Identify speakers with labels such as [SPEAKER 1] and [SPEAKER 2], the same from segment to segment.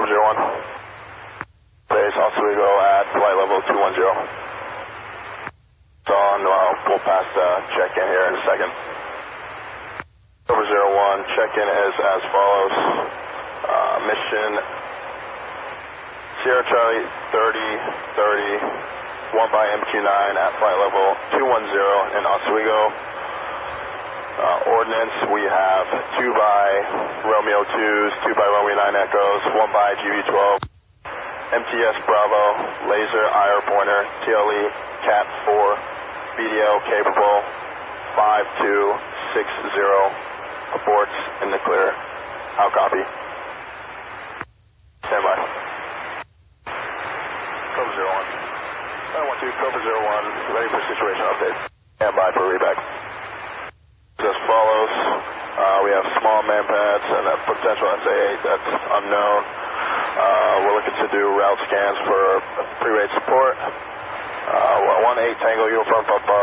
[SPEAKER 1] Cobra 01. Base OSWEGO at flight level 210. So we'll pass the check-in here in a second. Cobra 01, check-in is as follows. Mission Sierra Charlie 3030, 1 by MQ-9 at flight level 210 in Oswego. Ordnance, we have 2 by Romeo 2s, 2 by Romeo 9 Echoes, 1 by GV12. MTS Bravo, laser, IR pointer, TLE, Cat 4, BDL capable, 5260, aborts in the clear. How copy? Stand by. Cobra 01. 912, Cobra 01, ready for situation update. Stand by for reback. As follows, we have small man pads and a potential SA8 that's unknown. We're looking to do route scans for pre-rate support. 18 Tango Uniform Papa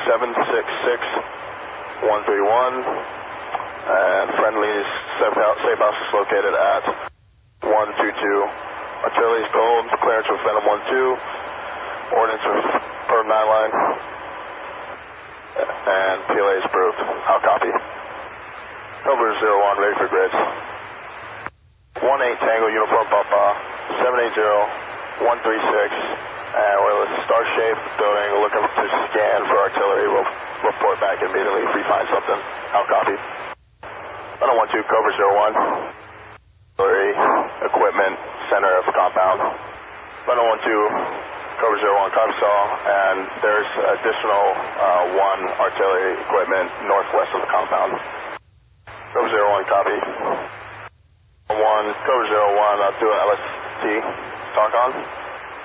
[SPEAKER 1] 766131, and friendly's safe house is located at 122. Artillery's gold, clearance with VENOM-ONE-TWO, ordnance with per 9 line, and PLA is approved. How copy? Cobra 01, ready for grids. 18 Tango Uniform Papa 780136, and we're in a star-shaped building looking to scan for artillery. We'll report back immediately if we find something. How copy? 1012 Cobra 01, artillery equipment center of compound. 1012 Cobra 01 copy saw, and there's additional 1 artillery equipment northwest of the compound. Cobra 01 copy. 1 Cobra 01, I'll do an LST talk on.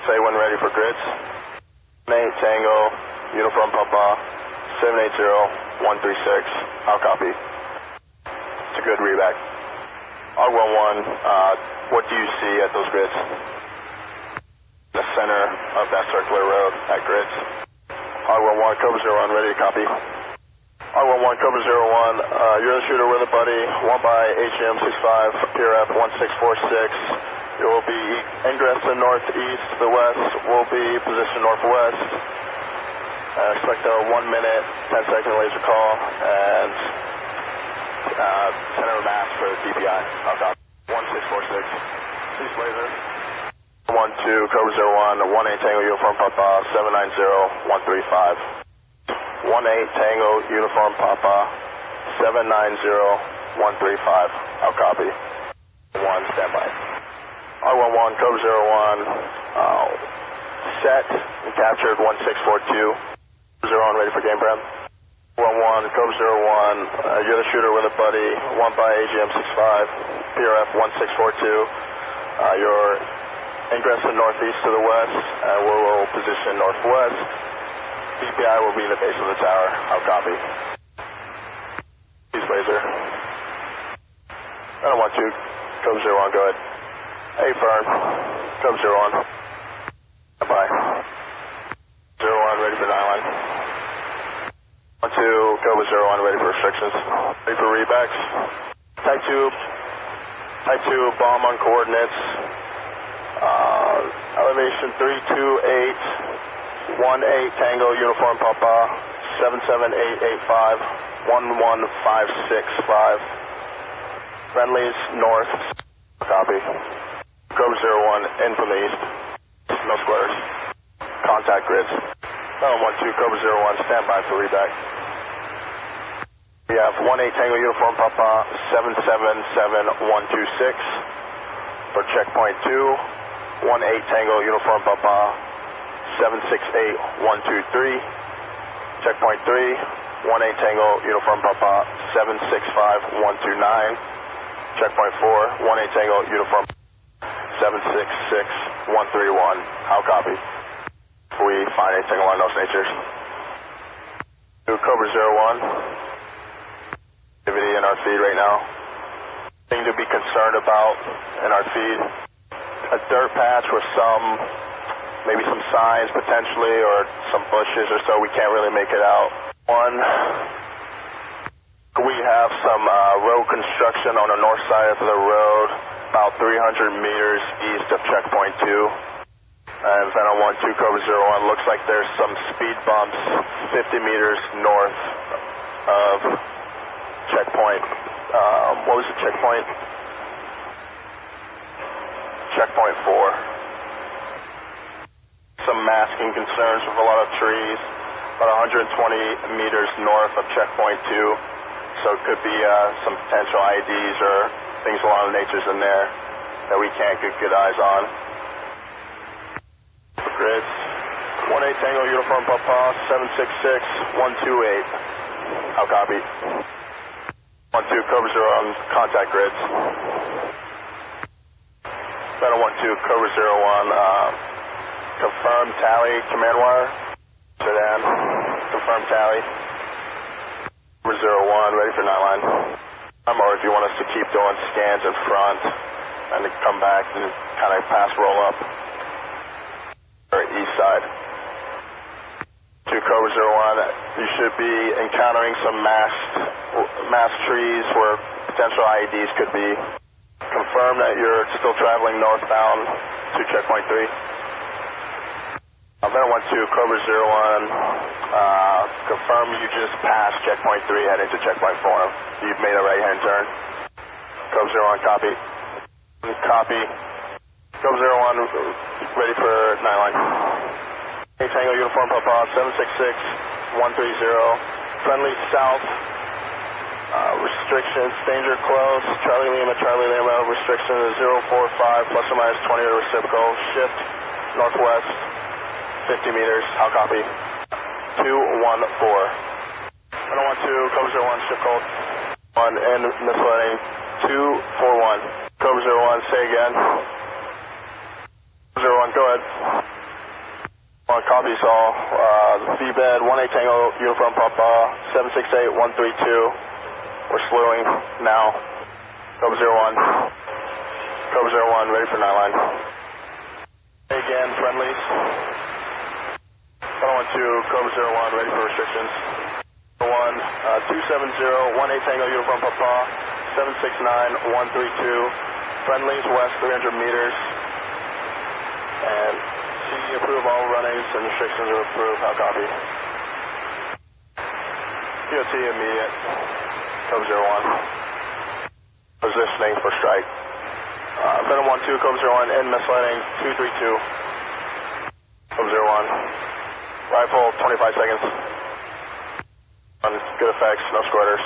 [SPEAKER 1] Say when ready for grids. 8 Tango Uniform Papa 780136. How copy? It's a good reback. R11, what do you see at those grids? The center of that circular road at grids. R11, Cobra 01, ready to copy. R11, Cobra 01, you're the shooter with a buddy, 1 by HM 65, PRF 1646. You will be ingressing northeast to the west, will be positioned northwest. Expect a 1 minute, 10-second laser call, and center of mass for the DPI. I'll 1646. Cease laser. 12, Cobra 01, 18 Tango Uniform Papa 790135. 18 Tango Uniform Papa 790135. I'll copy. 1, standby. R11, Cobra 01, set and captured 1642. 01, ready for game prep. 11, Cobra 01, you're the shooter with a buddy, 1 by AGM 65, PRF 1642. You're ingressing northeast to the west, and we will position northwest. DPI will be the base of the tower. I'll copy. Use laser. I don't want to. Cobra 01, go ahead. Hey, firm. Cobra 01. Bye. 01, ready for 9 line. 12, Cobra 01, ready for restrictions. Ready for rebacks. Type 2, bomb on coordinates. Elevation 328, 18 Tango Uniform Papa 77885, 11565. Friendlies north. Copy. Cobra 01 in from the east. No squares. Contact grids. 12, Cobra 01, stand by for reback. We have 18 Tango Uniform Papa 777126 for checkpoint 2. 18 Tango Uniform Papa 768123. Checkpoint 3. 18 Tango Uniform Papa 765129. Checkpoint 4. 18 Tango Uniform 766131. How copy? If we find anything along those natures. Cobra 01. Activity in our feed right now. Thing to be concerned about in our feed. A dirt patch with maybe some signs potentially, or some bushes or so. We can't really make it out. We have some road construction on the north side of the road. about 300 meters east of checkpoint 2. And VENOM-ONE-TWO, COBRA 01, looks like there's some speed bumps 50 meters north of checkpoint. What was the checkpoint? Checkpoint 4. Some masking concerns with a lot of trees, about 120 meters north of checkpoint 2. So it could be some potential IEDs or things along the natures in there that we can't get good eyes on. Grids, 18 Tango Uniform Papa, 766-128. How copy? 1-2, COBRA 0 on contact grids. VENOM-ONE-TWO, COBRA 01, confirm tally, command wire. Sedan, confirm tally. COBRA 01, ready for 9-line. Or if you want us to keep doing scans in front and to come back and kind of pass roll up. Or east side. 2 COBRA 01, you should be encountering some massed trees where potential IEDs could be. Confirm that you're still traveling northbound to checkpoint 3. VENOM-ONE-TWO, COBRA 01, confirm you just passed checkpoint 3 heading to checkpoint 4. You've made a right-hand turn. COBRA 01, copy. Copy. COBRA 01, ready for 9-line. Tango Uniform Papa, 766-130. Friendly south. Restrictions, danger close. Charlie Lima, restriction is 045, plus or minus 20 to reciprocal. Shift northwest, 50 meters. How copy? 214. VENOM-ONE-TWO, COBRA 01, shift hold. 1 and misleading. 241. COBRA 01, say again. 01, go ahead. Copy, Saul. V-bed, 18 Tango, Uniform Papa, 768-132. We're slewing now. COBRA 01. COBRA 01, ready for 9-line. Again, friendlies. VENOM-ONE-TWO, COBRA 01, ready for restrictions. 270, 18 Tango, Uniform Papa, 769-132. Friendlies west 300 meters. And C, approve all runnings and restrictions are approved. How copy? DOT immediate. COBRA 01. Positioning for strike. VENOM-ONE-TWO, COBRA 01, end misleading 232. COBRA 01. Rifle, 25 seconds. Good effects, no squatters.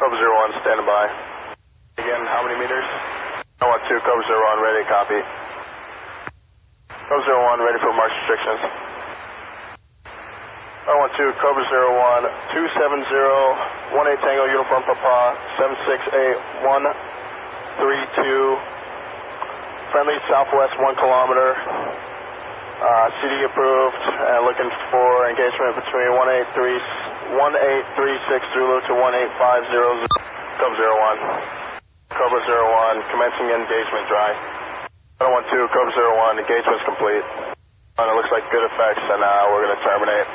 [SPEAKER 1] COBRA 01, standing by. Again, how many meters? VENOM-ONE-TWO, COBRA 01, ready, copy. COBRA 01, ready for march restrictions. VENOM-ONE-TWO, COBRA 01, 270, 18 Tango, Uniform Papa, 768-132. Friendly southwest 1 kilometer. CD approved, and looking for engagement between 1836 Zulu to 18500. COBRA 01. COBRA 01, commencing engagement dry. VENOM-ONE-TWO, COBRA 01, engagement's complete. And it looks like good effects, and we're going to terminate.